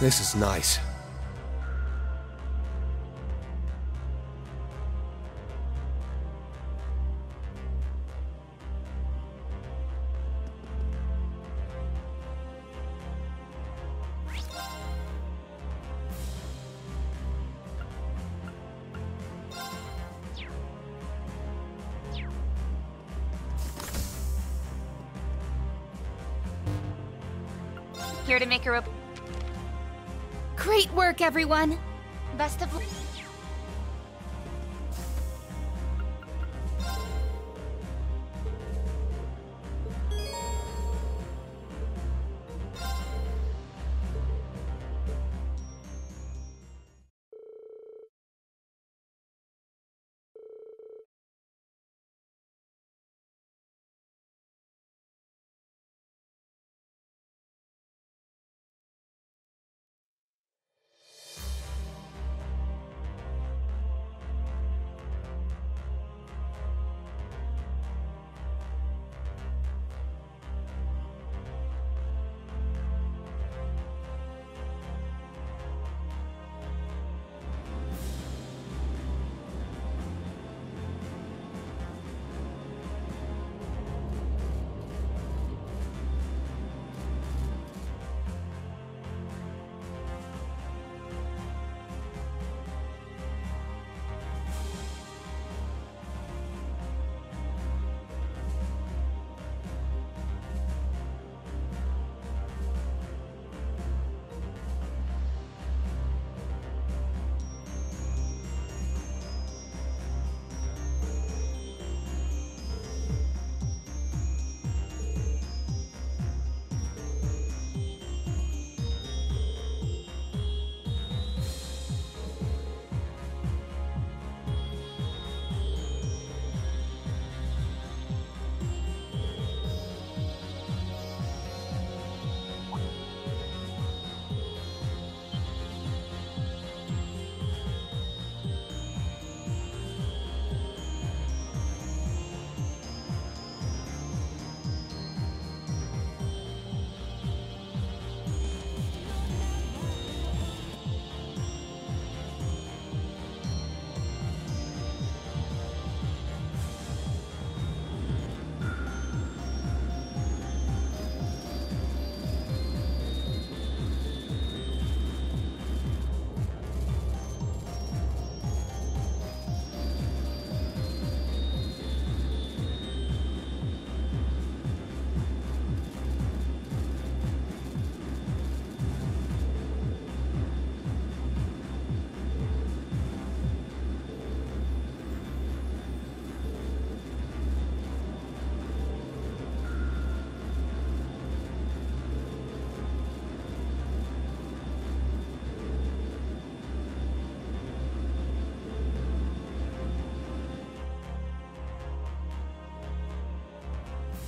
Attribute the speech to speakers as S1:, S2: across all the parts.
S1: This is nice.
S2: Here to make a
S3: Great work, everyone!
S2: best of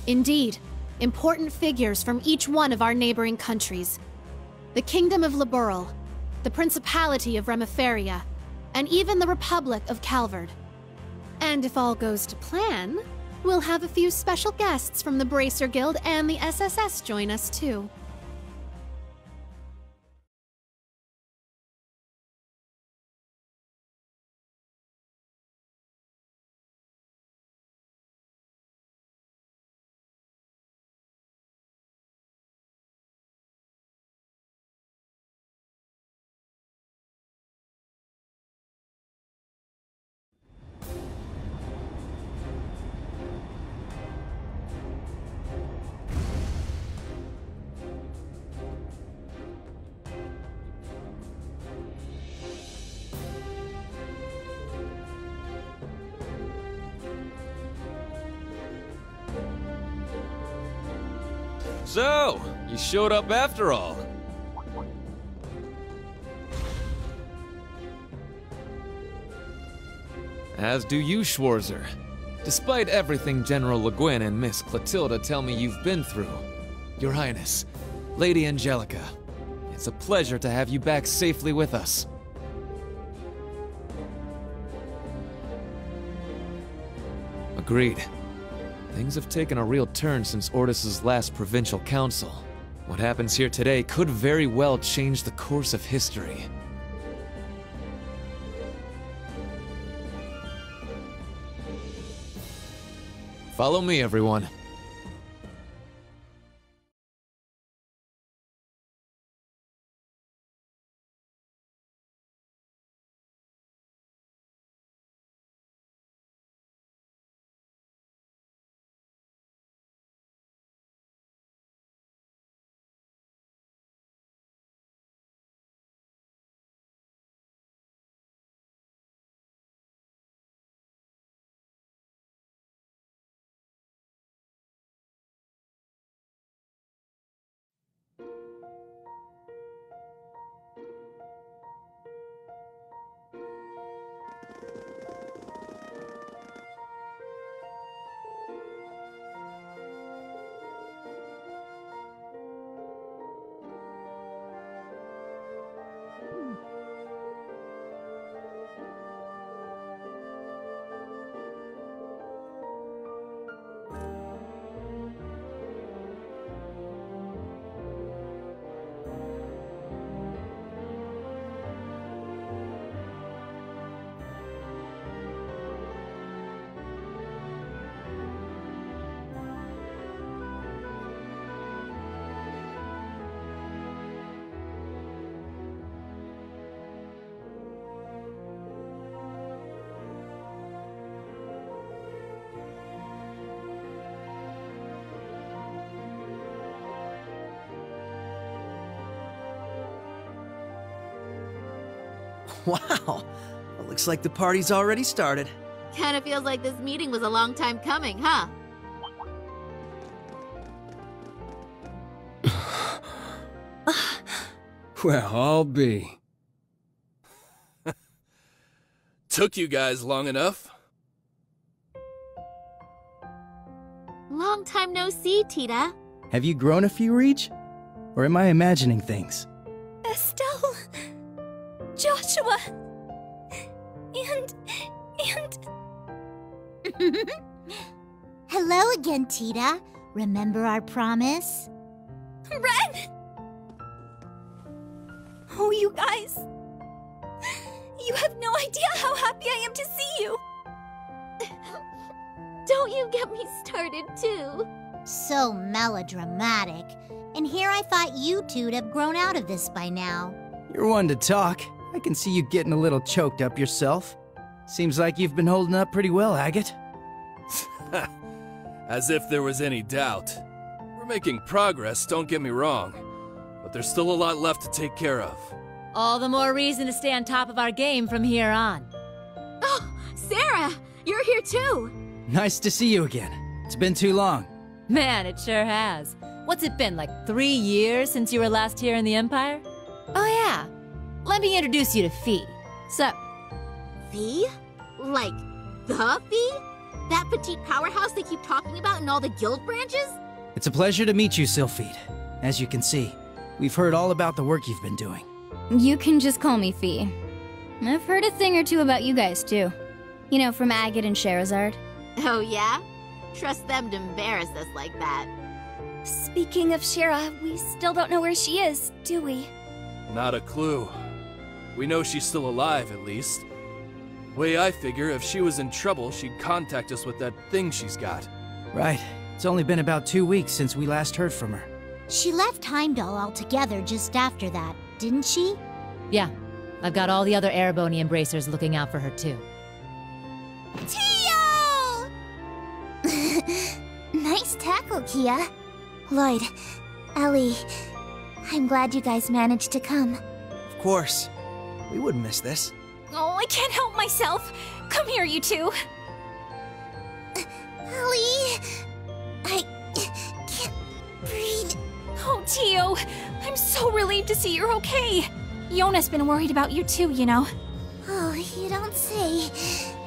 S3: Indeed, important figures from each one of our neighboring countries. The Kingdom of Liberl, the Principality of Remiferia, and even the Republic of Calvard. And if all goes to plan, we'll have a few special guests from the Bracer Guild and the SSS join us too.
S4: So, you showed up after all. As do you, Schwarzer. Despite everything General Le Guin and Miss Clotilda tell me you've been through, Your Highness, Lady Angelica, it's a pleasure to have you back safely with us. Agreed. Things have taken a real turn since Ordis's last provincial council. What happens here today could very well change the course of history. Follow me, everyone.
S1: Wow, it looks like the party's already started.
S5: Kinda feels like this meeting was a long time coming, huh?
S6: Well, I'll be.
S7: Took you guys long enough.
S5: Long time no see, Tita.
S1: Have you grown a few, Reach? Or am I imagining things?
S8: Estelle... Joshua... and...
S9: Hello again, Tita. Remember our promise?
S8: Ren! Oh, you guys... You have no idea how happy I am to see you!
S5: Don't you get me started, too.
S9: So melodramatic. And here I thought you two'd have grown out of this by now.
S1: You're one to talk. I can see you getting a little choked up yourself. Seems like you've been holding up pretty well, Agate.
S7: As if there was any doubt. We're making progress, don't get me wrong. But there's still a lot left to take care of.
S10: All the more reason to stay on top of our game from here on.
S5: Oh, Sarah! You're here too!
S1: Nice to see you again. It's been too long.
S10: Man, it sure has. What's it been, like 3 years since you were last here in the Empire? Oh yeah, let me introduce you to Fee. Sup?
S5: Fee? Like, the Fee? That petite powerhouse they keep talking about in all the guild branches?
S1: It's a pleasure to meet you, Sylphide. As you can see, we've heard all about the work you've been doing.
S8: You can just call me Fee. I've heard a thing or two about you guys, too. You know, from Agate and Sherazard.
S5: Oh yeah? Trust them to embarrass us like that.
S8: Speaking of Shera, we still don't know where she is, do we?
S7: Not a clue. We know she's still alive, at least. Way I figure, if she was in trouble, she'd contact us with that thing she's got.
S1: Right. It's only been about 2 weeks since we last heard from her.
S9: She left Heimdall altogether just after that, didn't she?
S10: Yeah, I've got all the other Erebony Embracers looking out for her too.
S9: Tio! Nice tackle, Kia. Lloyd, Ellie, I'm glad you guys managed to come.
S1: Of course. We wouldn't miss this.
S8: Oh, I can't help myself. Come here, you two.
S9: Ellie, I can't breathe.
S8: Oh, Tio, I'm so relieved to see you're okay. Yona's been worried about you too, you know.
S9: Oh, you don't say.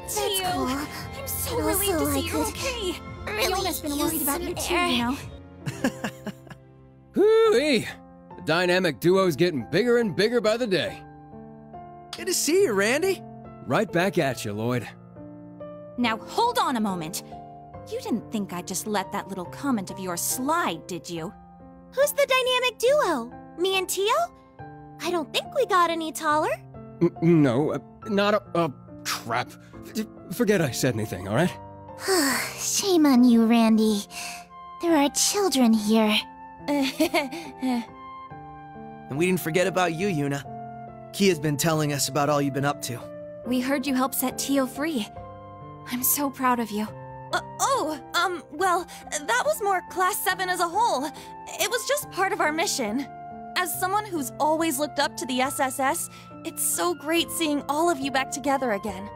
S9: That's
S8: Tio,
S9: cool.
S8: I'm so
S9: But
S8: relieved
S9: also
S8: to
S9: I
S8: see you're
S9: could
S8: okay.
S9: really
S8: Yona's been
S9: use
S8: worried about
S9: some
S8: you too,
S9: air.
S8: you know.
S6: Hoo-wee! The dynamic duo's getting bigger and bigger by the day.
S1: Good to see you, Randy.
S6: Right back at you, Lloyd.
S8: Now hold on a moment. You didn't think I'd just let that little comment of yours slide, did you?
S11: Who's the dynamic duo? Me and Tio? I don't think we got any taller.
S6: No, not crap. Forget I said anything, alright?
S9: Shame on you, Randy. There are children here.
S1: And we didn't forget about you, Yuna. Kia's been telling us about all you've been up to.
S2: We heard you helped set Tio free. I'm so proud of you.
S11: Well, that was more Class 7 as a whole. It was just part of our mission. As someone who's always looked up to the SSS, it's so great seeing all of you back together again.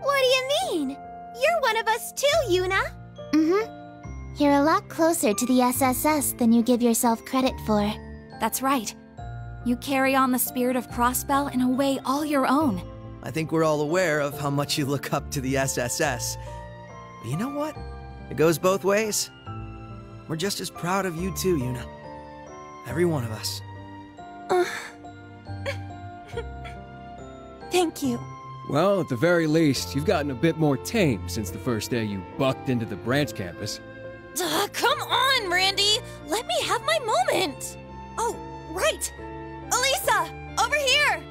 S5: What do you mean? You're one of us too, Yuna.
S9: Mm-hmm. You're a lot closer to the SSS than you give yourself credit for.
S2: That's right. You carry on the spirit of Crossbell in a way all your own.
S1: I think we're all aware of how much you look up to the SSS. But you know what? It goes both ways. We're just as proud of you too, Yuna. Every one of us.
S11: Thank you.
S6: Well, at the very least, you've gotten a bit more tame since the first day you bucked into the branch campus.
S11: Come on, Randy! Let me have my moment! Oh, right! Elisa! Over here!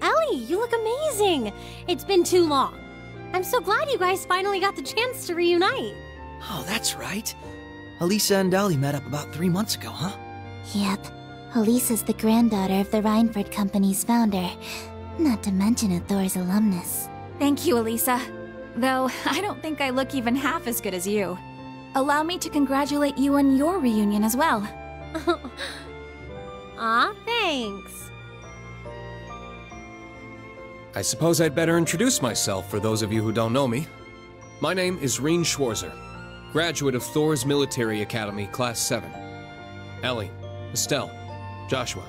S12: Ellie, you look amazing! It's been too long. I'm so glad you guys finally got the chance to reunite.
S1: Oh, that's right. Elisa and Ellie met up about 3 months ago, huh?
S9: Yep. Elisa's the granddaughter of the Reinford Company's founder. Not to mention a Thor's alumnus.
S2: Thank you, Elisa. Though, I don't think I look even half as good as you. Allow me to congratulate you on your reunion as well.
S12: Aw, thanks.
S7: I suppose I'd better introduce myself for those of you who don't know me. My name is Rean Schwarzer, graduate of Thor's Military Academy, Class 7. Ellie, Estelle, Joshua.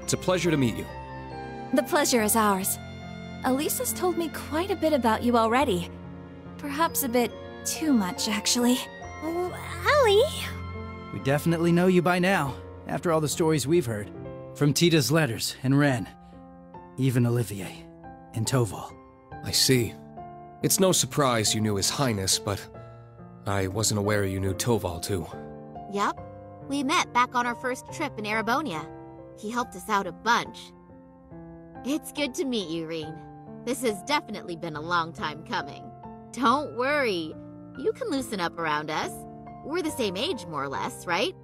S7: It's a pleasure to meet you.
S2: The pleasure is ours. Elisa's told me quite a bit about you already. Perhaps a bit too much, actually.
S12: Oh, Ellie?
S1: We definitely know you by now, after all the stories we've heard. From Tita's letters and Ren. Even Olivier and Toval.
S7: I see. It's no surprise you knew His Highness, but I wasn't aware you knew Toval too.
S5: Yup. We met back on our first trip in Erebonia. He helped us out a bunch. It's good to meet you, Rean. This has definitely been a long time coming. Don't worry. You can loosen up around us. We're the same age, more or less, right?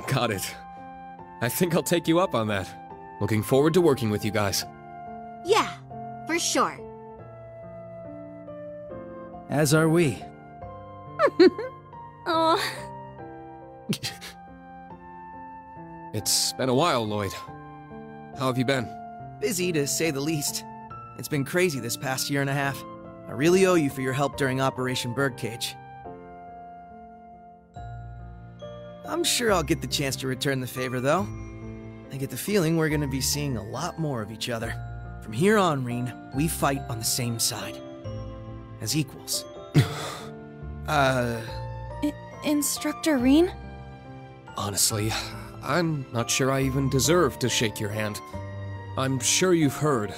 S7: Got it. I think I'll take you up on that. Looking forward to working with you guys.
S5: Yeah, for sure.
S1: As are we.
S12: Oh.
S7: It's been a while, Lloyd. How have you been?
S1: Busy, to say the least. It's been crazy this past year and a half. I really owe you for your help during Operation Birdcage. I'm sure I'll get the chance to return the favor, though. I get the feeling we're gonna be seeing a lot more of each other. From here on, Rean, we fight on the same side. As equals.
S11: Instructor Rean?
S7: Honestly, I'm not sure I even deserve to shake your hand. I'm sure you've heard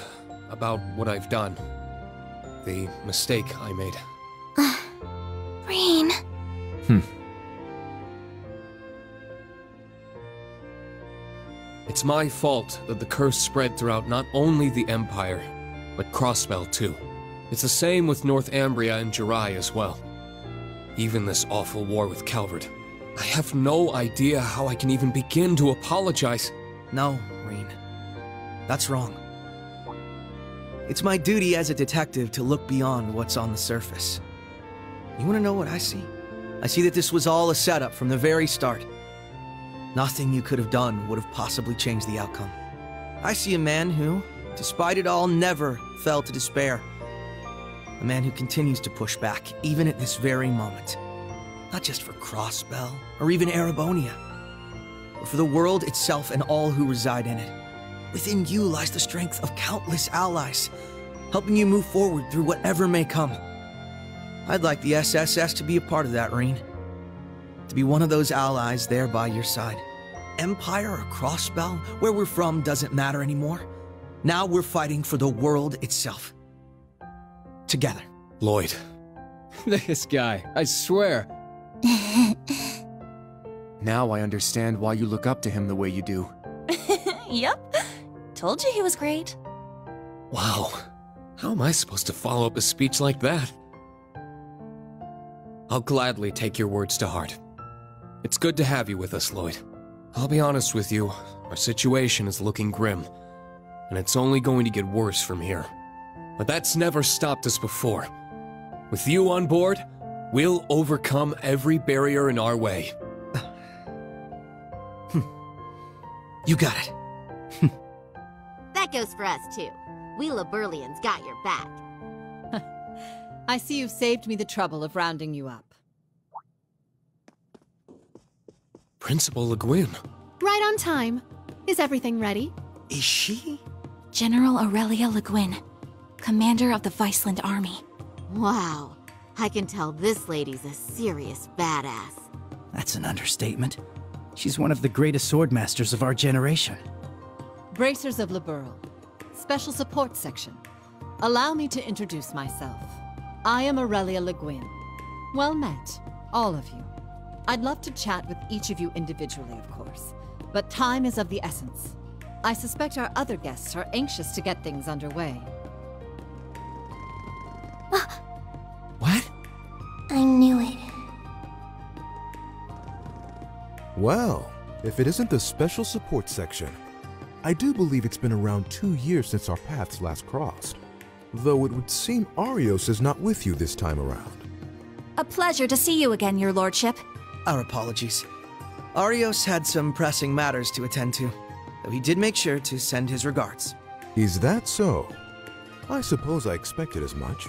S7: about what I've done. The mistake I made.
S9: Rean.
S7: It's my fault that the curse spread throughout not only the Empire, but Crossbell too. It's the same with North Ambria and Jirai as well. Even this awful war with Calvert. I have no idea how I can even begin to apologize.
S1: No, Rean. That's wrong. It's my duty as a detective to look beyond what's on the surface. You want to know what I see? I see that this was all a setup from the very start. Nothing you could have done would have possibly changed the outcome. I see a man who, despite it all, never fell to despair. A man who continues to push back, even at this very moment. Not just for Crossbell, or even Erebonia, but for the world itself and all who reside in it. Within you lies the strength of countless allies, helping you move forward through whatever may come. I'd like the SSS to be a part of that, Rean. To be one of those allies there by your side. Empire or Crossbell, where we're from doesn't matter anymore. Now we're fighting for the world itself. Together.
S7: Lloyd.
S6: This guy, I swear.
S13: Now I understand why you look up to him the way you do.
S11: Yep. Told you he was great.
S7: Wow. How am I supposed to follow up a speech like that? I'll gladly take your words to heart. It's good to have you with us, Lloyd. I'll be honest with you, our situation is looking grim, and it's only going to get worse from here. But that's never stopped us before. With you on board, we'll overcome every barrier in our way.
S1: You got it.
S5: That goes for us, too. We Liberlians got your back.
S14: I see you've saved me the trouble of rounding you up.
S7: Principal Le Guin.
S3: Right on time. Is everything ready?
S1: Is she?
S2: General Aurelia Le Guin, commander of the Viceland Army.
S5: Wow. I can tell this lady's a serious badass.
S15: That's an understatement. She's one of the greatest swordmasters of our generation.
S14: Bracers of Liberl. Special Support Section. Allow me to introduce myself. I am Aurelia Le Guin. Well met, all of you. I'd love to chat with each of you individually, of course, but time is of the essence. I suspect our other guests are anxious to get things underway.
S1: What?
S9: I knew it.
S16: Well, if it isn't the Special Support Section, I do believe it's been around 2 years since our paths last crossed. Though it would seem Arios is not with you this time around.
S2: A pleasure to see you again, your lordship.
S1: Our apologies. Arios had some pressing matters to attend to, though he did make sure to send his regards.
S16: Is that so? I suppose I expected as much.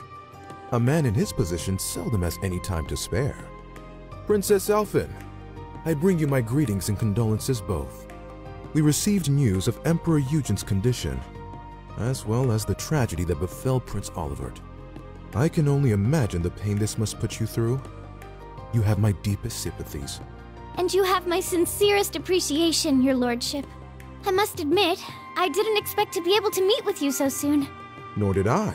S16: A man in his position seldom has any time to spare. Princess Elphin, I bring you my greetings and condolences both. We received news of Emperor Eugen's condition, as well as the tragedy that befell Prince Olivert. I can only imagine the pain this must put you through. You have my deepest sympathies.
S9: And you have my sincerest appreciation, your lordship. I must admit, I didn't expect to be able to meet with you so soon.
S16: Nor did I.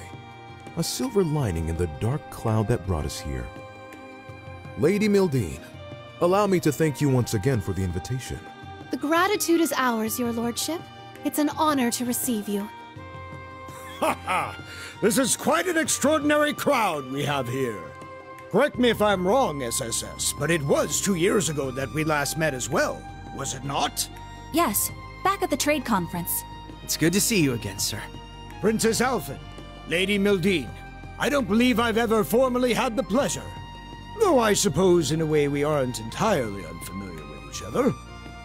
S16: A silver lining in the dark cloud that brought us here. Lady Mille, allow me to thank you once again for the invitation.
S3: The gratitude is ours, your lordship. It's an honor to receive you.
S17: Ha ha! This is quite an extraordinary crowd we have here. Correct me if I'm wrong, SSS, but it was 2 years ago that we last met as well, was it not?
S2: Yes, back at the trade conference.
S1: It's good to see you again, sir.
S17: Princess Elphin, Lady Mille, I don't believe I've ever formally had the pleasure. Though I suppose in a way we aren't entirely unfamiliar with each other.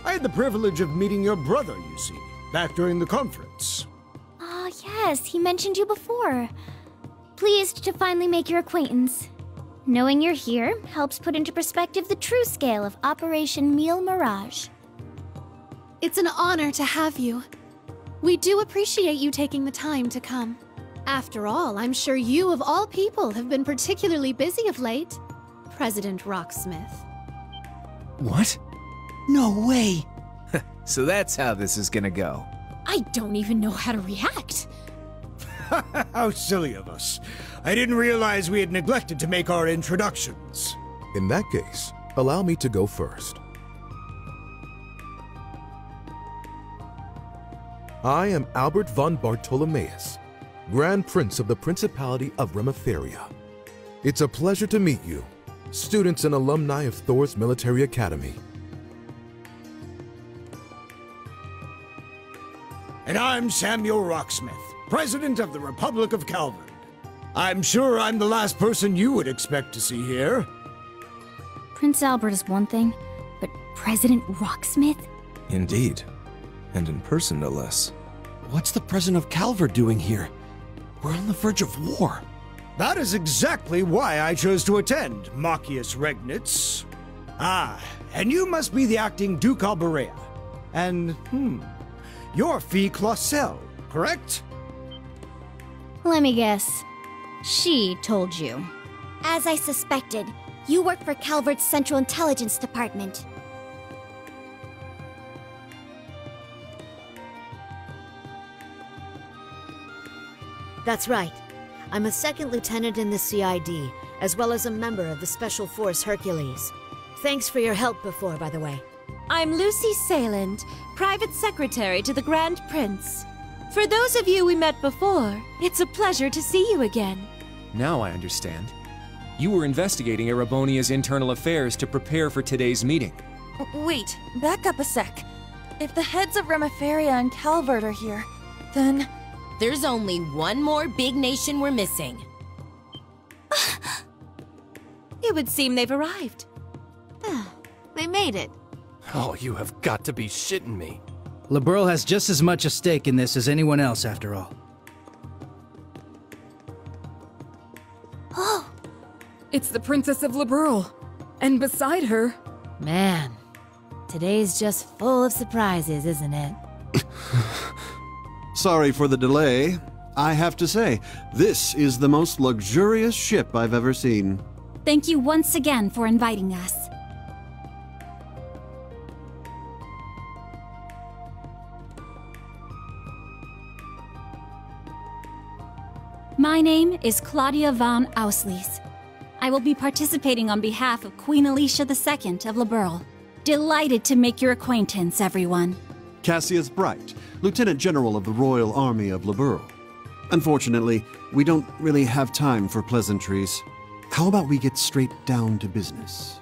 S17: I had the privilege of meeting your brother, you see, back during the conference.
S9: Ah, yes, he mentioned you before. Pleased to finally make your acquaintance. Knowing you're here helps put into perspective the true scale of Operation Mirage.
S3: It's an honor to have you. We do appreciate you taking the time to come. After all, I'm sure you, of all people, have been particularly busy of late. President Rocksmith.
S1: What? No way!
S13: So that's how this is gonna go.
S12: I don't even know how to react.
S17: How silly of us. I didn't realize we had neglected to make our introductions.
S16: In that case, allow me to go first. I am Albert von Bartolomeus, Grand Prince of the Principality of Remetheria. It's a pleasure to meet you, students and alumni of Thor's Military Academy.
S17: And I'm Samuel Rocksmith, President of the Republic of Calvard. I'm sure I'm the last person you would expect to see here.
S8: Prince Albert is one thing, but President Rocksmith?
S18: Indeed. And in person, no less. What's the President of Calvard doing here? We're on the verge of war.
S17: That is exactly why I chose to attend, Machius Regnitz. Ah, and you must be the acting Duke Alberea. And, you're Fee Clausel, correct?
S8: Let me guess. She told you.
S9: As I suspected, you work for Calvard's Central Intelligence Department.
S19: That's right. I'm a second lieutenant in the CID, as well as a member of the Special Force Hercules. Thanks for your help before, by the way.
S20: I'm Lucy Sayland, private secretary to the Grand Prince. For those of you we met before, it's a pleasure to see you again.
S7: Now I understand. You were investigating Erebonia's internal affairs to prepare for today's meeting.
S11: Wait, back up a sec. If the heads of Remiferia and Calvert are here, then...
S21: There's only one more big nation we're missing.
S20: It would seem they've arrived.
S5: They made it.
S6: Oh, you have got to be shitting me.
S15: Liberl has just as much a stake in this as anyone else, after all.
S22: Oh! It's the Princess of Liberl. And beside her...
S10: Man, today's just full of surprises, isn't it?
S23: Sorry for the delay. I have to say, this is the most luxurious ship I've ever seen.
S2: Thank you once again for inviting us. My name is Claudia von Auslies. I will be participating on behalf of Queen Alicia II of Liberl. Delighted to make your acquaintance, everyone.
S23: Cassius Bright, Lieutenant General of the Royal Army of Liberl. Unfortunately, we don't really have time for pleasantries. How about we get straight down to business?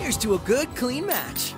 S1: Here's to a good, clean match.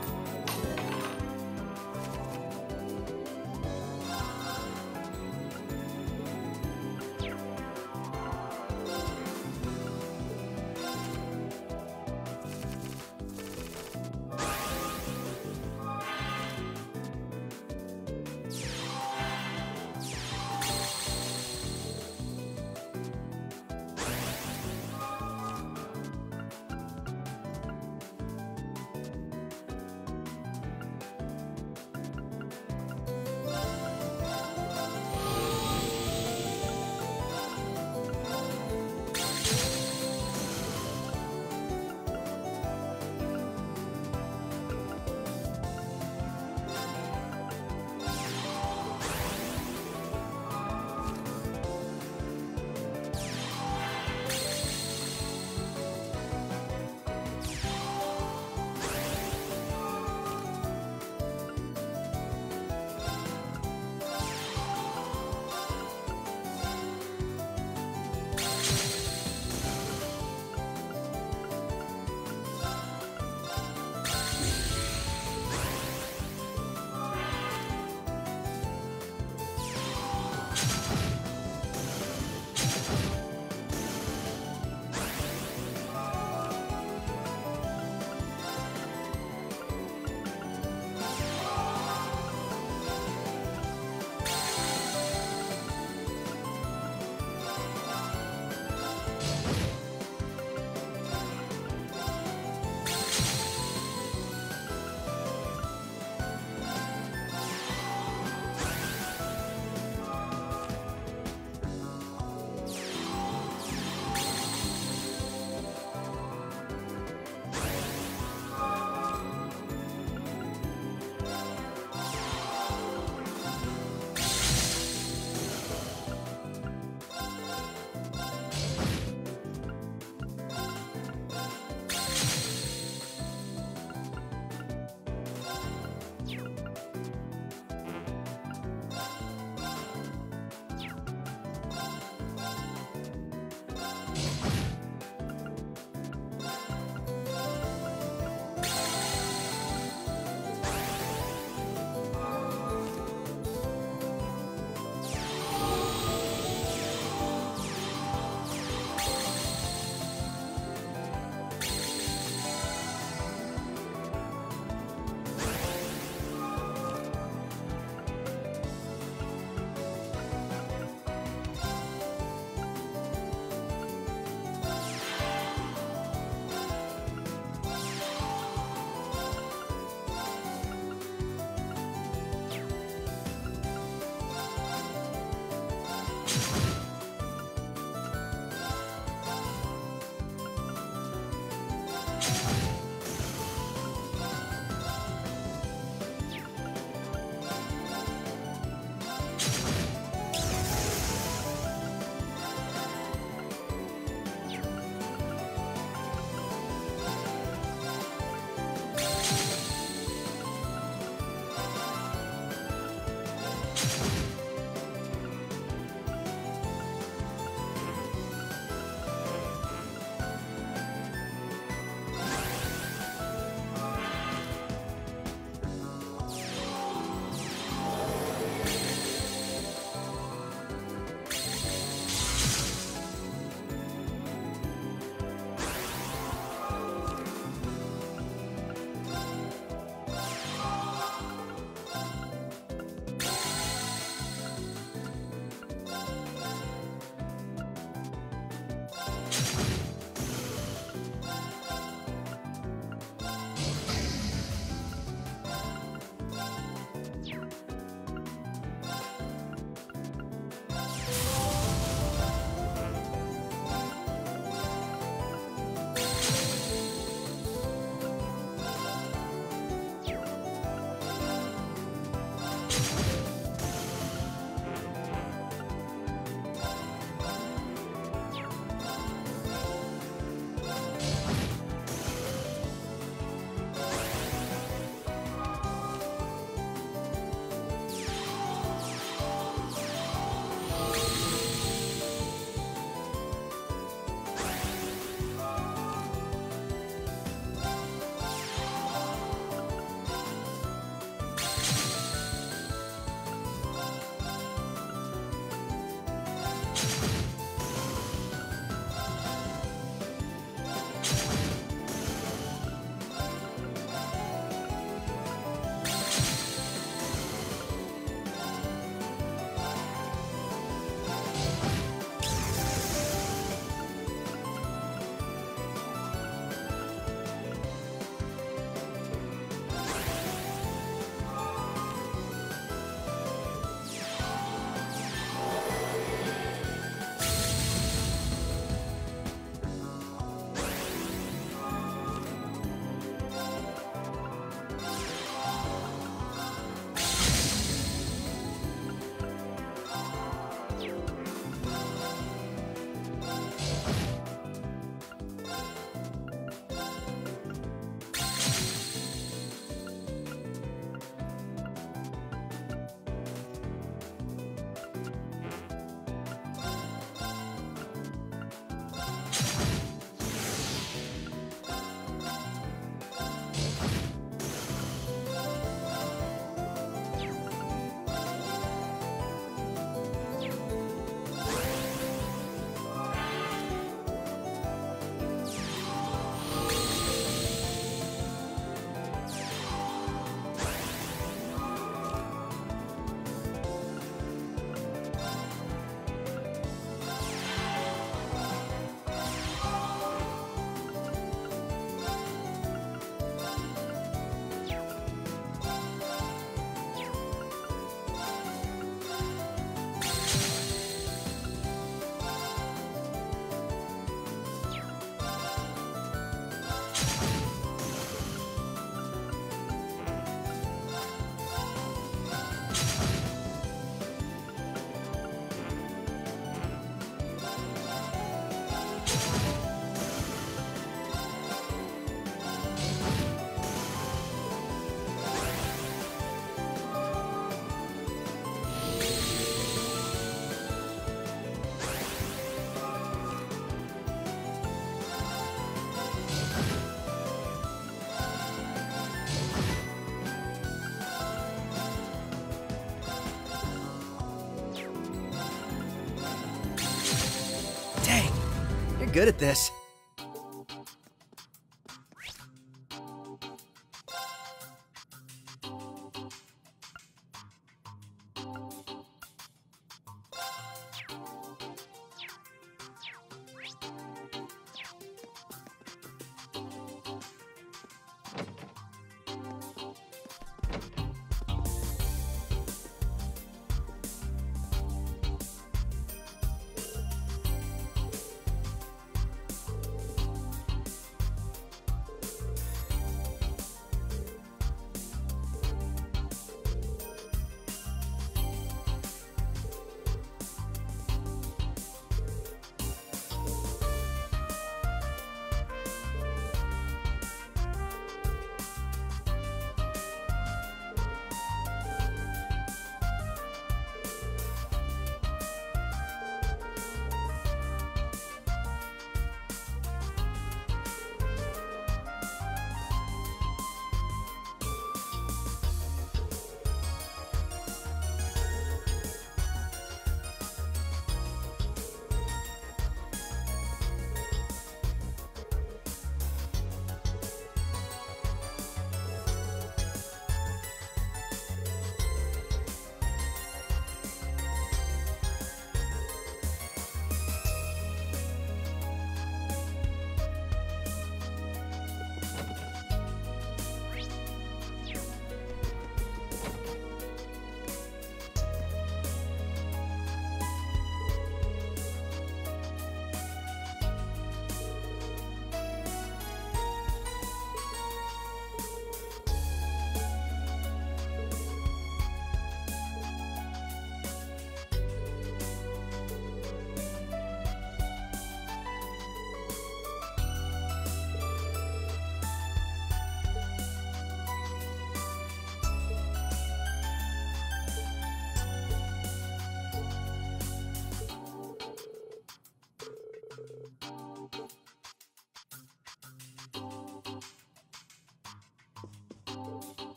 S1: getting good at this.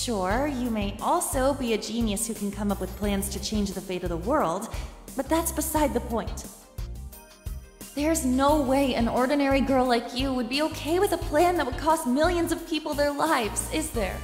S11: Sure, you may also be a genius who can come up with plans to change the fate of the world, but that's beside the point. There's no way an ordinary girl like you would be okay with a plan that would cost millions of people their lives, is there?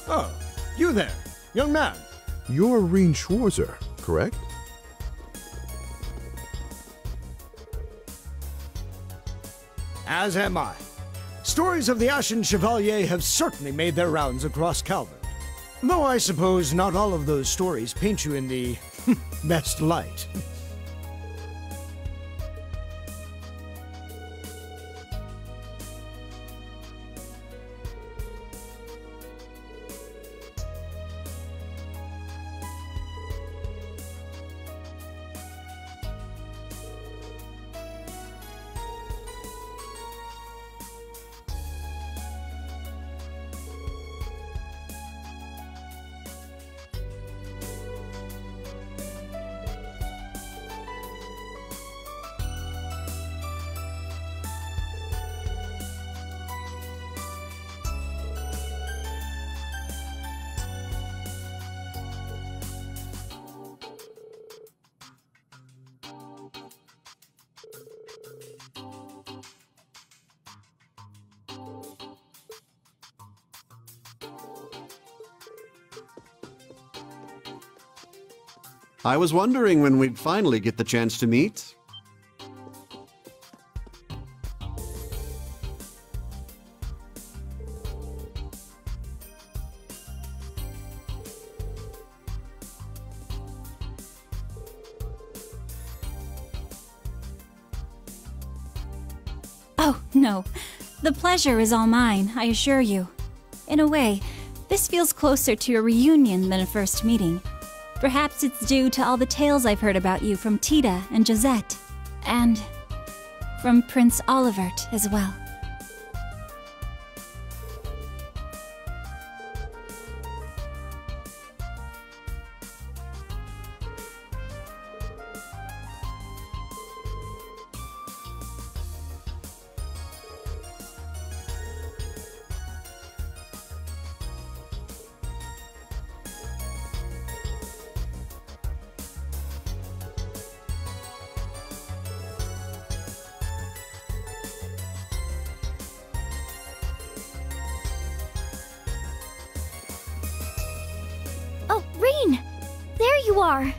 S17: Oh, you there, young man.
S16: You're Reen Schwarzer, correct?
S17: As am I. Stories of the Ashen Chevalier have certainly made their rounds across Calvert. Though I suppose not all of those stories paint you in the best light.
S23: I was wondering when we'd finally get the chance to meet.
S2: Oh, no. The pleasure is all mine, I assure you. In a way, this feels closer to a reunion than a first meeting. Perhaps it's due to all the tales I've heard about you from Tita and Josette, and from Prince Olivert as well.
S9: Oh, Reen! There you are!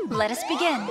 S2: Let us begin.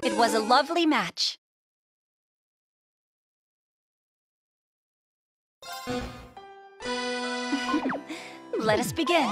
S2: It was a lovely match. Let us begin.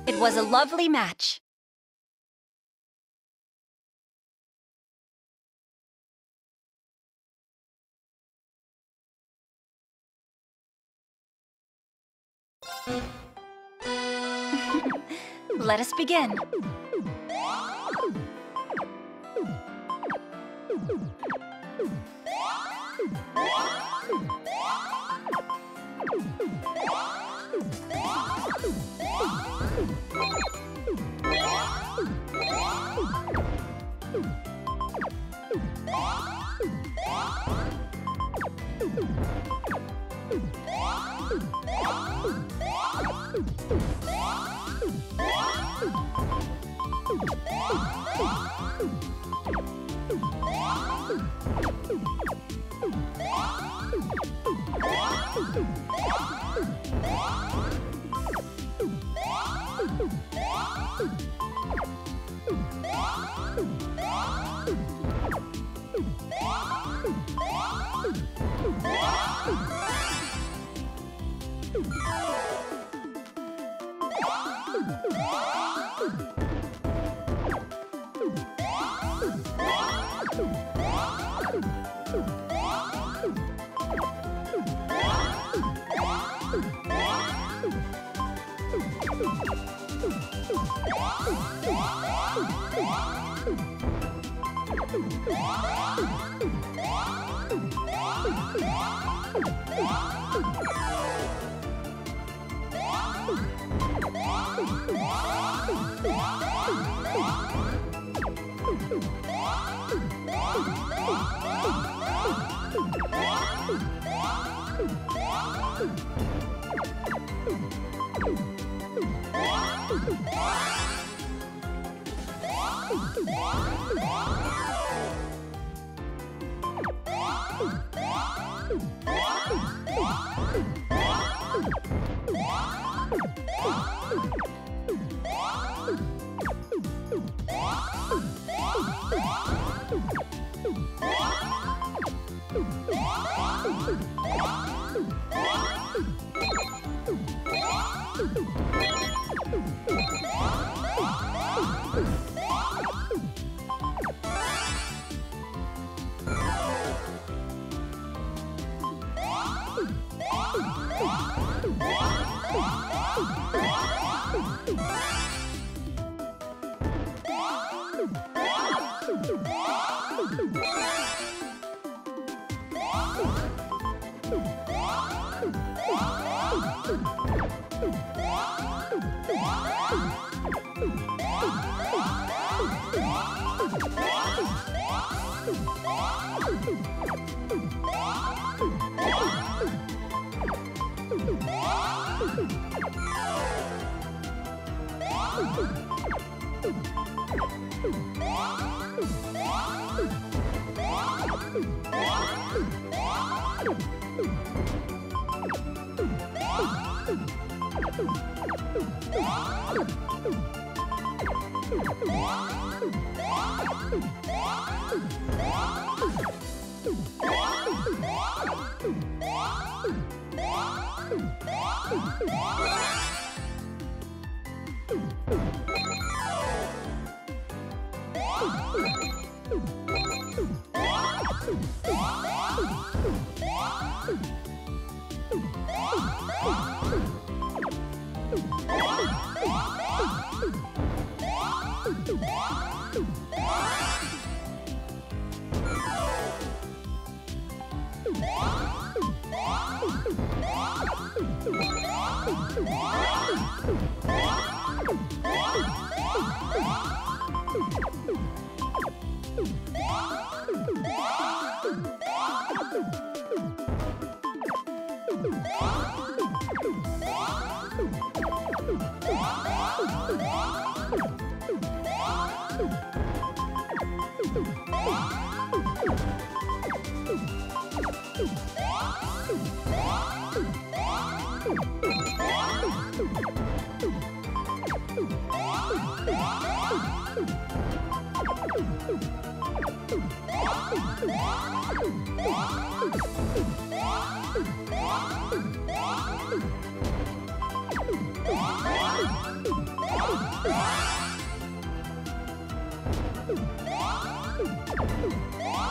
S2: It was a lovely match. Let us begin.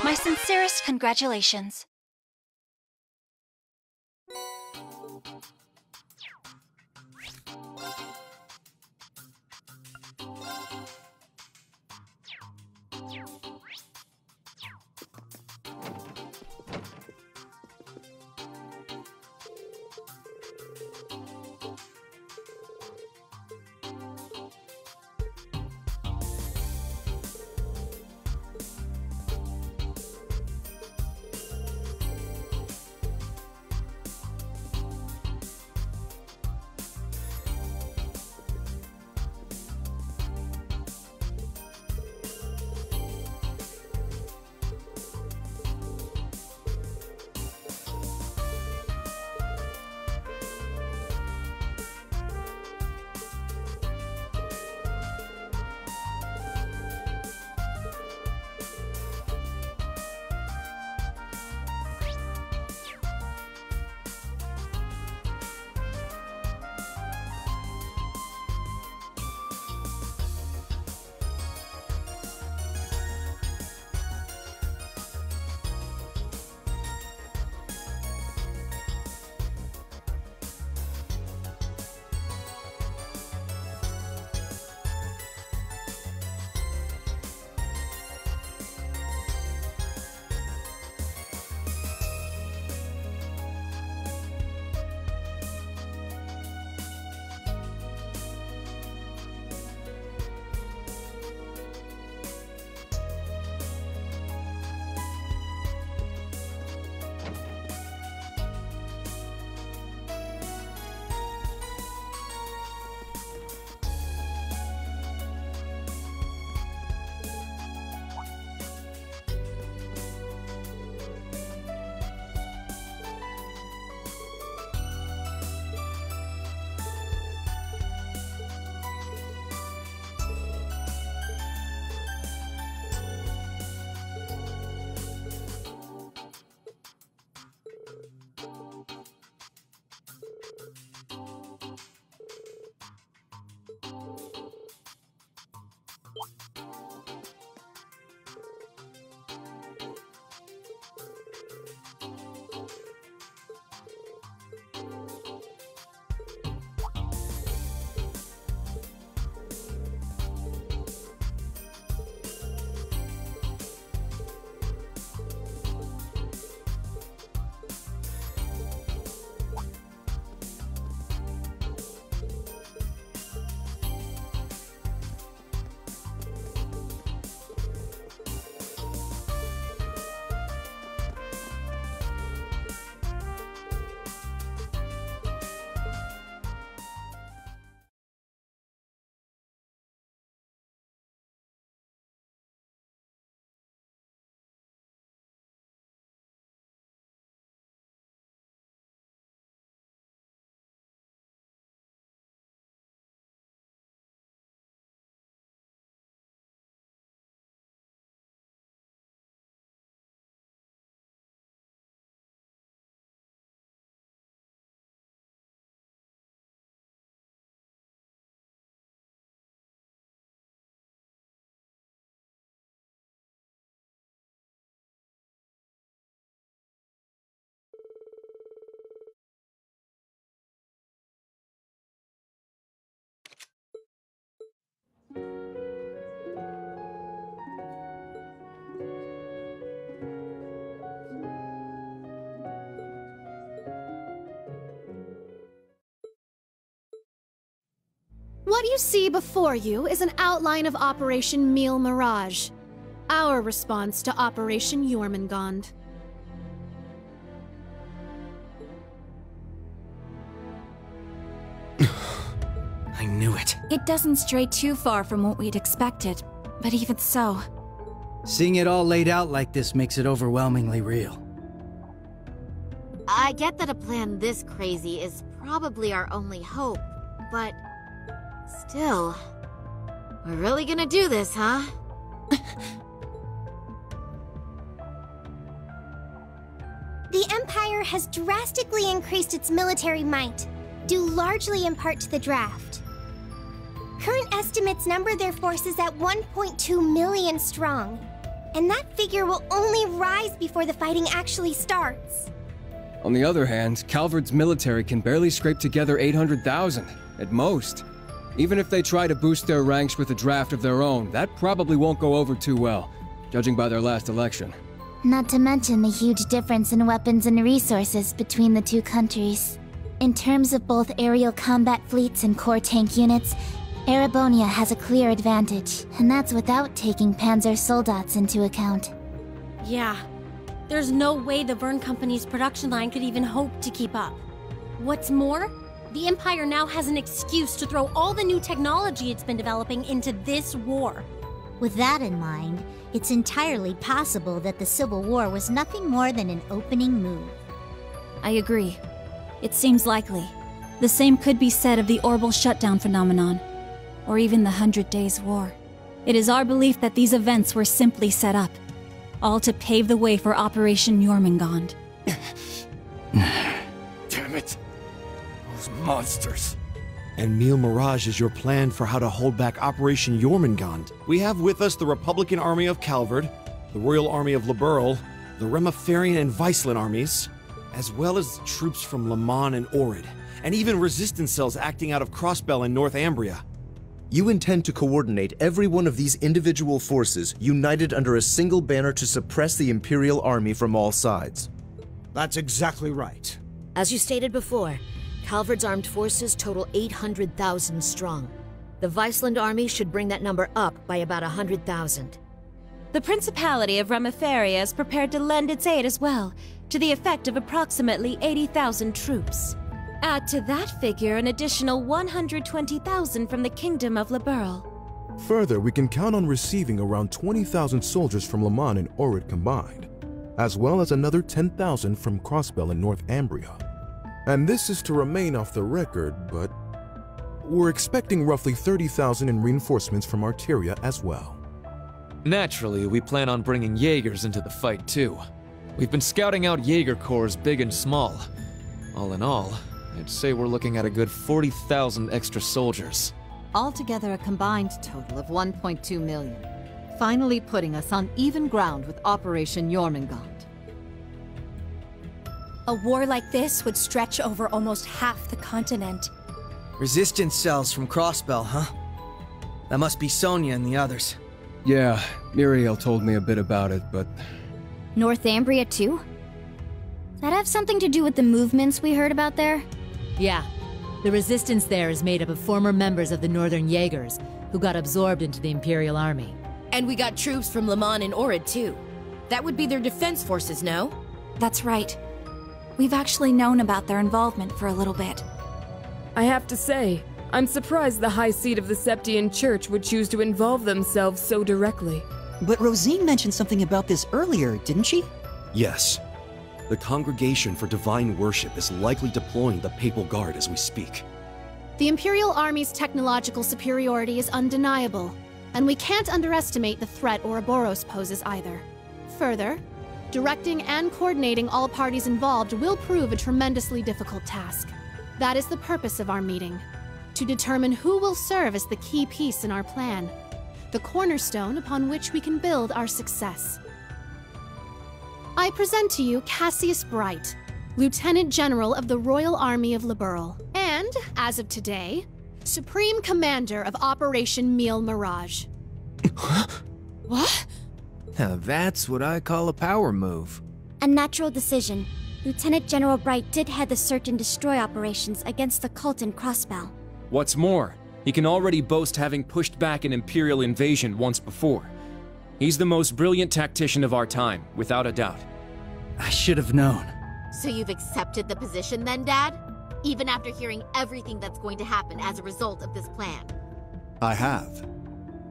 S2: My sincerest congratulations.
S3: What you see before you is an outline of Operation Mirage, our response to Operation Jormungand.
S1: I knew it.
S2: It doesn't stray too far from what we'd expected, but even so...
S15: Seeing it all laid out like this makes it overwhelmingly real.
S5: I get that a plan this crazy is probably our only hope, but... still... we're really gonna do this, huh?
S9: The Empire has drastically increased its military might, due largely in part to the draft. Current estimates number their forces at 1.2 million strong, and that figure will only rise before the fighting actually starts.
S6: On the other hand, Calvard's military can barely scrape together 800,000, at most. Even if they try to boost their ranks with a draft of their own, that probably won't go over too well, judging by their last election.
S9: Not to mention the huge difference in weapons and resources between the two countries. In terms of both aerial combat fleets and core tank units, Erebonia has a clear advantage, and that's without taking Panzer Soldats into account.
S12: Yeah. There's no way the Verne Company's production line could even hope to keep up. What's more, the Empire now has an excuse to throw all the new technology it's been developing into this war.
S4: With that in mind, it's entirely possible that the Civil War was nothing more than an opening move.
S2: I agree. It seems likely. The same could be said of the orbital shutdown phenomenon, or even the 100 Days' War. It is our belief that these events were simply set up, all to pave the way for Operation Jormungand.
S14: Damn it. Those monsters.
S18: And Mille Mirage is your plan for how to hold back Operation Jormungand. We have with us the Republican Army of Calvard, the Royal Army of Liberl, the Remiferian and Viceland armies, as well as troops from Le Mans and Orid, and even resistance cells acting out of Crossbell in Northumbria.
S24: You intend to coordinate every one of these individual forces united under a single banner to suppress the Imperial Army from all sides.
S17: That's exactly right.
S19: As you stated before, Calvard's armed forces total 800,000 strong. The Viceland army should bring that number up by about 100,000.
S20: The Principality of Remiferia is prepared to lend its aid as well, to the effect of approximately 80,000 troops. Add to that figure an additional 120,000 from the Kingdom of Liberl.
S16: Further, we can count on receiving around 20,000 soldiers from Le Mans and Orid combined, as well as another 10,000 from Crossbell and Northumbria. And this is to remain off the record, but we're expecting roughly 30,000 in reinforcements from Arteria as well.
S25: Naturally, we plan on bringing Jaegers into the fight too. We've been scouting out Jaeger corps big and small. All in all, I'd say we're looking at a good 40,000 extra soldiers.
S26: Altogether a combined total of 1.2 million. Finally putting us on even ground with Operation Jormungand.
S12: A war like this would stretch over almost half the continent.
S1: Resistance cells from Crossbell, huh? That must be Sonia and the others.
S6: Yeah, Muriel told me a bit about it, but...
S8: Northumbria too? That have something to do with the movements we heard about there?
S10: Yeah. The resistance there is made up of former members of the Northern Jaegers, who got absorbed into the Imperial Army.
S21: And we got troops from Le Mans and Orid too. That would be their defense forces, no?
S2: That's right. We've actually known about their involvement for a little bit.
S22: I have to say, I'm surprised the High Seat of the Septian Church would choose to involve themselves so directly.
S27: But Rosine mentioned something about this earlier, didn't she?
S18: Yes. The Congregation for Divine Worship is likely deploying the Papal Guard as we speak.
S3: The Imperial Army's technological superiority is undeniable, and we can't underestimate the threat Ouroboros poses either. Further, directing and coordinating all parties involved will prove a tremendously difficult task. That is the purpose of our meeting, to determine who will serve as the key piece in our plan, the cornerstone upon which we can build our success. I present to you Cassius Bright, Lieutenant General of the Royal Army of Liberl, and, as of today, Supreme Commander of Operation Mille Mirage.
S5: What? Now that's what I call a power move.
S7: A natural decision. Lieutenant General Bright did head the search and destroy operations against the cult in Crossbell.
S9: What's more, he can already boast having pushed back an Imperial invasion once before. He's the most brilliant tactician of our time, without a doubt.
S11: I should have known.
S13: So you've accepted the position then, Dad? Even after hearing everything that's going to happen as a result of this plan?
S15: I have.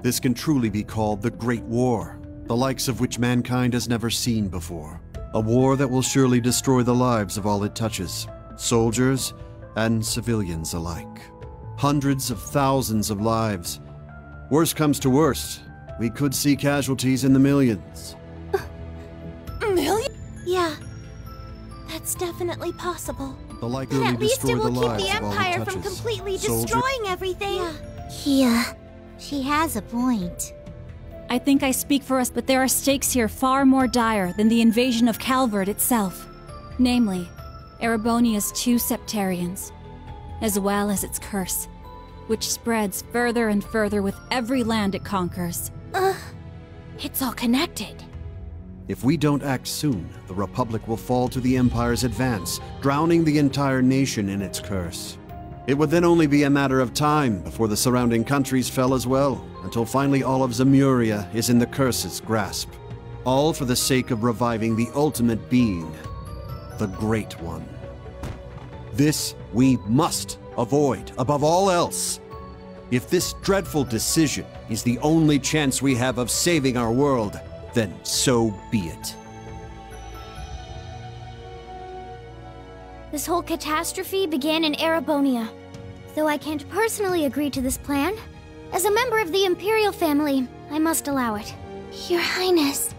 S15: This can truly be called the Great War, the likes of which mankind has never seen before. A war that will surely destroy the lives of all it touches, soldiers and civilians alike. Hundreds of thousands of lives. Worst comes to worst, we could see casualties in the millions.
S7: Million? Yeah. That's definitely possible.
S15: The like
S7: But
S15: really
S7: at least
S15: destroy
S7: it will
S15: the
S7: keep
S15: lives
S7: the
S15: of all it
S7: Empire from
S15: touches.
S7: completely
S15: Soldier-
S7: destroying everything. Yeah,
S4: she has a point.
S2: I think I speak for us, but there are stakes here far more dire than the invasion of Calvard itself. Namely, Erebonia's 2 Septarians, as well as its curse, which spreads further and further with every land it conquers.
S7: It's all connected.
S15: If we don't act soon, the Republic will fall to the Empire's advance, drowning the entire nation in its curse. It would then only be a matter of time before the surrounding countries fell as well, until finally all of Zemuria is in the curse's grasp. All for the sake of reviving the ultimate being, the Great One. This we must avoid above all else. If this dreadful decision is the only chance we have of saving our world, then so be it.
S7: This whole catastrophe began in Erebonia. Though I can't personally agree to this plan, as a member of the Imperial family, I must allow it. Your Highness.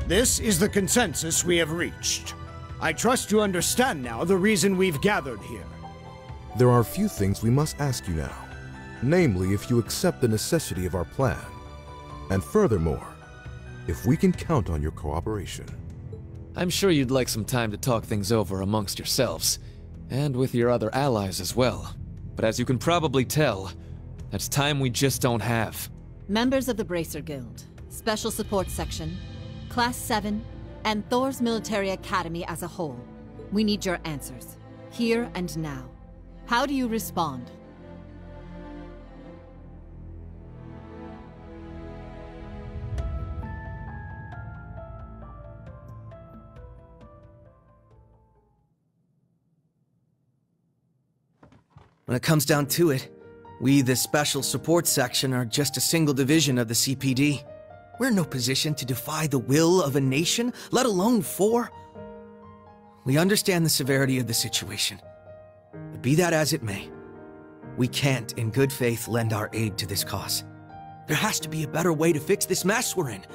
S17: This is the consensus we have reached. I trust you understand now the reason we've gathered here.
S16: There are a few things we must ask you now. Namely, if you accept the necessity of our plan. And furthermore, if we can count on your cooperation.
S25: I'm sure you'd like some time to talk things over amongst yourselves, and with your other allies as well. But as you can probably tell, that's time we just don't have.
S26: Members of the Bracer Guild, Special Support Section, Class 7, and Thor's Military Academy as a whole. We need your answers, here and now. How do you respond?
S1: When it comes down to it, we, the Special Support Section, are just a single division of the CPD. We're in no position to defy the will of a nation, let alone 4. We understand the severity of the situation. But be that as it may, we can't, in good faith, lend our aid to this cause. There has to be a better way to fix this mess we're in,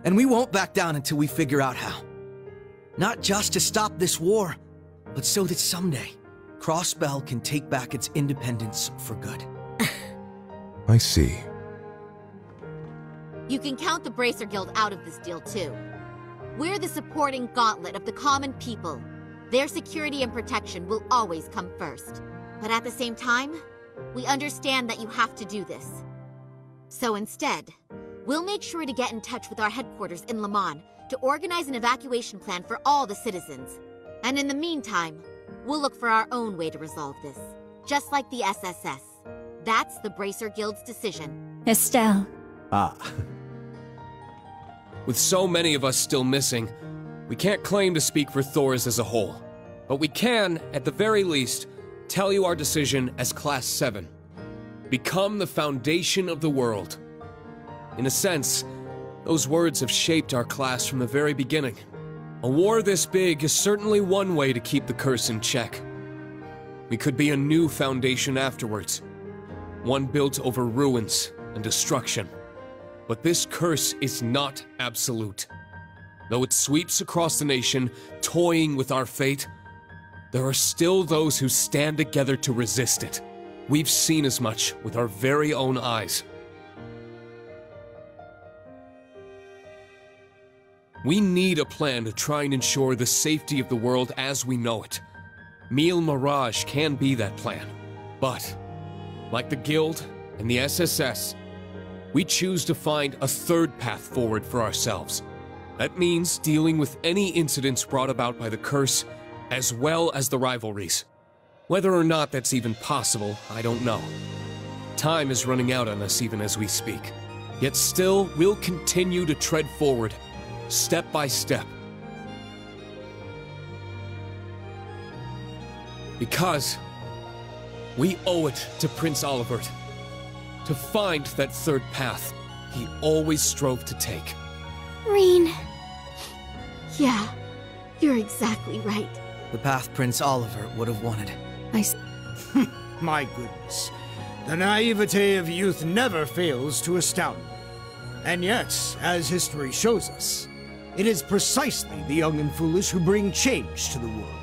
S1: and we won't back down until we figure out how. Not just to stop this war, but so that someday, Crossbell can take back its independence for good.
S16: I see.
S13: You can count the Bracer Guild out of this deal, too. We're the supporting gauntlet of the common people. Their security and protection will always come first. But at the same time, we understand that you have to do this. So instead, we'll make sure to get in touch with our headquarters in Le Mans to organize an evacuation plan for all the citizens. And in the meantime, we'll look for our own way to resolve this. Just like the SSS. That's the Bracer Guild's decision.
S2: Estelle.
S15: Ah.
S6: With so many of us still missing, we can't claim to speak for Thors as a whole. But we can, at the very least, tell you our decision as Class 7. Become the foundation of the world. In a sense, those words have shaped our class from the very beginning. A war this big is certainly one way to keep the curse in check. We could be a new foundation afterwards. One built over ruins and destruction. But this curse is not absolute. Though it sweeps across the nation, toying with our fate, there are still those who stand together to resist it. We've seen as much with our very own eyes. We need a plan to try and ensure the safety of the world as we know it. Mille Mirage can be that plan.
S8: But, like the Guild and the SSS, we choose to find a third path forward for ourselves. That means dealing with any incidents brought about by the curse, as well as the rivalries. Whether or not that's even possible, I don't know. Time is running out on us even as we speak. Yet still, we'll continue to tread forward, step by step. Because we owe it to Prince Olivert to find that third path he always strove to take.
S13: Rean. Yeah, you're exactly right.
S1: The path Prince Olivert would have wanted.
S17: My goodness. The naivete of youth never fails to astound me. And yet, as history shows us, it is precisely the young and foolish who bring change to the world.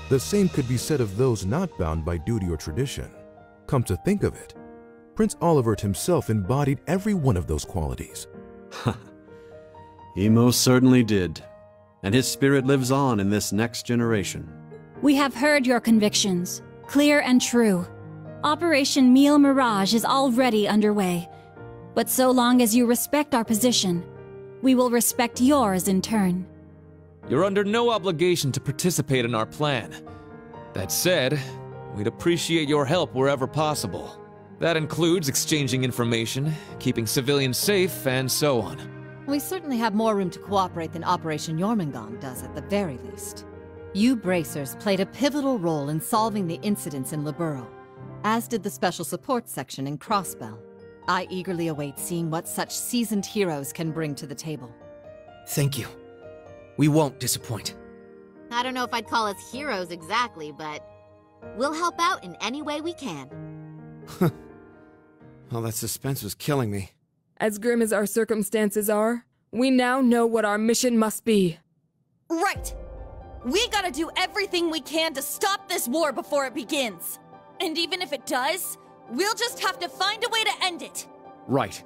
S16: The same could be said of those not bound by duty or tradition. Come to think of it, Prince Olivert himself embodied every one of those qualities.
S15: He most certainly did. And his spirit lives on in this next generation.
S2: We have heard your convictions, clear and true. Operation Mille Mirage is already underway. But so long as you respect our position, we will respect yours in turn.
S25: You're under no obligation to participate in our plan. That said, we'd appreciate your help wherever possible. That includes exchanging information, keeping civilians safe, and so on.
S26: We certainly have more room to cooperate than Operation Jormungand does at the very least. You Bracers played a pivotal role in solving the incidents in Liberl, as did the Special Support Section in Crossbell. I eagerly await seeing what such seasoned heroes can bring to the table.
S1: Thank you. We won't disappoint.
S13: I don't know if I'd call us heroes exactly, but we'll help out in any way we can.
S18: Well, that suspense was killing me.
S22: As grim as our circumstances are, we now know what our mission must be.
S12: Right! We gotta do everything we can to stop this war before it begins. And even if it does, we'll just have to find a way to end it.
S9: Right.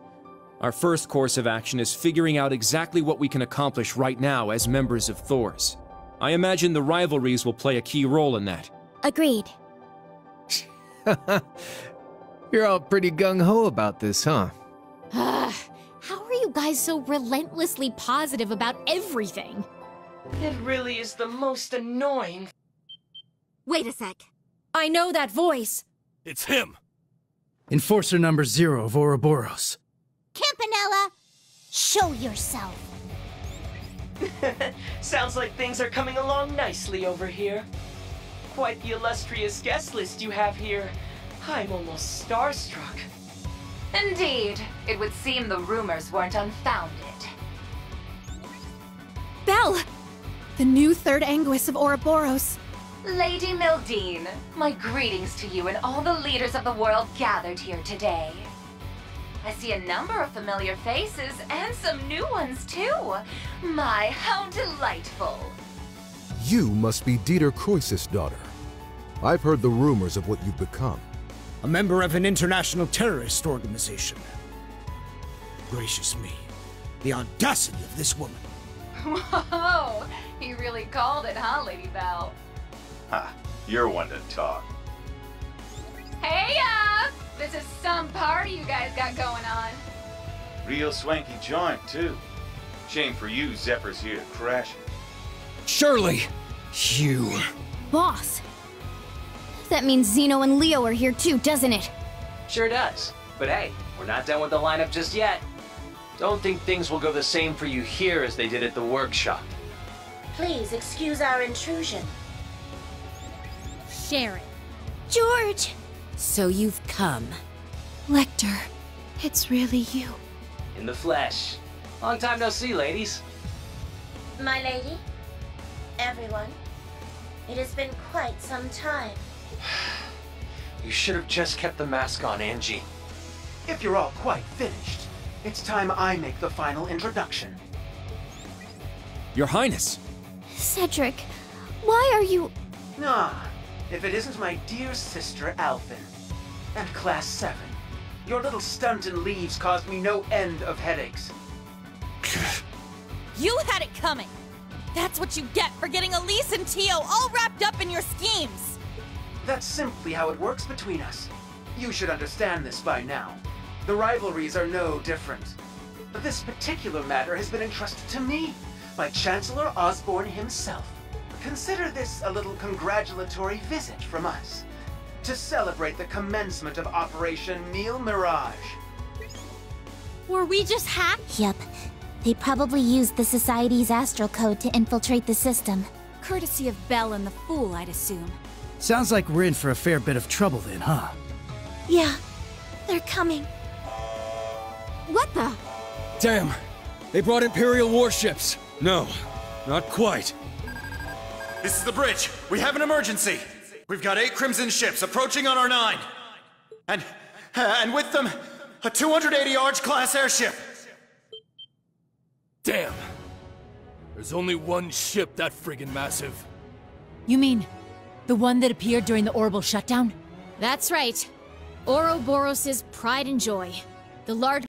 S9: Our first course of action is figuring out exactly what we can accomplish right now as members of Thors. I imagine the rivalries will play a key role in that.
S7: Agreed.
S5: You're all pretty gung-ho about this, huh?
S14: How are you guys so relentlessly positive about everything?
S19: It really is the most annoying.
S13: Wait a sec.
S14: I know that voice.
S11: It's him. Enforcer number 0 of Ouroboros.
S4: Campanella, show yourself.
S19: Sounds like things are coming along nicely over here. Quite the illustrious guest list you have here. I'm almost starstruck.
S20: Indeed. It would seem the rumors weren't unfounded.
S3: Belle! The new third Anguis of Ouroboros.
S20: Lady Mildine, my greetings to you and all the leaders of the world gathered here today. I see a number of familiar faces and some new ones too. My, how delightful.
S16: You must be Dieter Croesus' daughter. I've heard the rumors of what you've become.
S17: A member of an international terrorist organization. Gracious me, the audacity of this woman.
S20: Whoa, he really called it, huh, Lady Belle?
S23: Ha, you're one to talk.
S20: Heya! This is some party you guys got going on.
S23: Real swanky joint, too. Shame for you, Zephyr's here to crash it.
S5: Surely, you...
S14: Boss. That means Zeno and Leo are here too, doesn't it?
S24: Sure does. But hey, we're not done with the lineup just yet. Don't think things will go the same for you here as they did at the workshop.
S28: Please excuse our intrusion.
S14: Sharon. George!
S21: So you've come.
S3: Lecter, it's really you.
S24: In the flesh. Long time no see, ladies.
S28: My lady, everyone, it has been quite some time.
S24: You should have just kept the mask on, Angie. If you're all quite finished, it's time I make the final introduction.
S9: Your Highness!
S14: Cedric, why are you...
S24: Ah, if it isn't my dear sister, Alphen. And Class 7. Your little stunt in leaves caused me no end of headaches.
S12: You had it coming! That's what you get for getting Elise and Tio all wrapped up in your schemes!
S24: That's simply how it works between us. You should understand this by now. The rivalries are no different. But this particular matter has been entrusted to me by Chancellor Osborne himself. Consider this a little congratulatory visit from us to celebrate the commencement of Operation Mirage.
S14: Were we just hacked?
S7: Yep. They probably used the Society's astral code to infiltrate the system.
S14: Courtesy of Belle and the Fool, I'd assume.
S11: Sounds like we're in for a fair bit of trouble then, huh?
S7: Yeah, they're coming.
S14: What the?
S2: Damn! They brought Imperial warships! No, not quite.
S6: This is the bridge. We have an emergency. We've got 8 Crimson ships approaching on our 9. And with them, a 280 Arch-class airship.
S2: Damn. There's only one ship that friggin' massive.
S14: You mean the one that appeared during the orbital shutdown? That's right. Ouroboros's pride and joy. The large